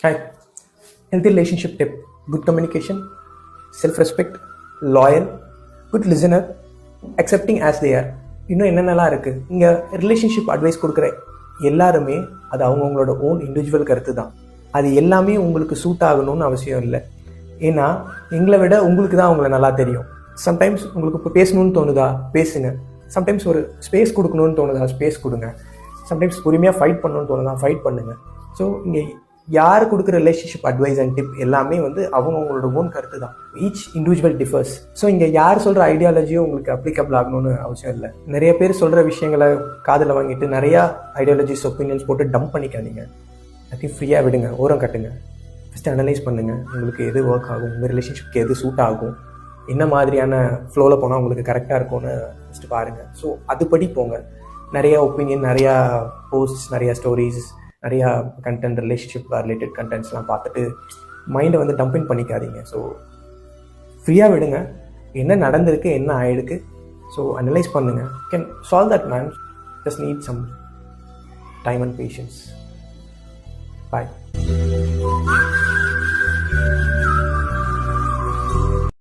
Hi. Healthy relationship tip: good communication, self-respect, loyal, good listener, accepting as they are. இன்னும் என்னென்னலாம் இருக்குது இங்கே relationship advice கொடுக்குற எல்லாருமே அது அவங்கவுங்களோட ஓன் இண்டிவிஜுவல் கருத்து தான். அது எல்லாமே உங்களுக்கு சூட் ஆகணும்னு அவசியம் இல்லை. ஏன்னா எங்களை விட உங்களுக்கு தான் அவங்கள நல்லா தெரியும். சம்டைம்ஸ் உங்களுக்கு இப்போ பேசணும்னு தோணுதா, பேசுங்க. சம்டைம்ஸ் ஒரு ஸ்பேஸ் கொடுக்கணும்னு தோணுதா, ஸ்பேஸ் கொடுங்க. சம்டைம்ஸ் பொறுமையாக ஃபைட் பண்ணணும்னு தோணுதா, ஃபைட் பண்ணுங்கள். ஸோ இங்கே யார் கொடுக்குற ரிலேஷன்ஷிப் அட்வைஸ் அண்ட் டிப் எல்லாமே அவங்களோட ஓன் கருத்து தான். Each individual differs. ஸோ இங்கே யார் சொல்கிற ஐடியாலஜியும் உங்களுக்கு அப்ளிகபிள் ஆகணும்னு அவசியம் இல்லை. நிறைய பேர் சொல்கிற விஷயங்களை காதில் வாங்கிட்டு நிறையா ஐடியாலஜிஸ் ஒப்பீனியன்ஸ் போட்டு டம்ப் பண்ணிக்காதீங்க. எல்லாத்தையும் ஃப்ரீயாக விடுங்க, ஓரம் கட்டுங்க. ஃபஸ்ட்டு அனலைஸ் பண்ணுங்கள், உங்களுக்கு எது ஒர்க் ஆகும், உங்கள் ரிலேஷன்ஷிப்க்கு எது சூட் ஆகும், என்ன மாதிரியான ஃப்ளோவில் போனால் உங்களுக்கு கரெக்டாக இருக்கும்னு ஃபஸ்ட்டு பாருங்கள். ஸோ அதுபடி போங்க. நிறையா ஒப்பீனியன், நிறையா போஸ்ட்ஸ், நிறையா ஸ்டோரிஸ், நிறையா கண்டென்ட், ரிலேஷன்ஷிப் ரிலேட்டட் கண்டென்ட்ஸ்லாம் பார்த்துட்டு மைண்டை டம்பிங் பண்ணிக்காதீங்க. ஸோ ஃப்ரீயாக விடுங்க. என்ன நடந்திருக்கு, என்ன ஆகிடுக்கு, ஸோ அனலைஸ் பண்ணுங்கள். Can solve that man. Just need some time and patience. Bye.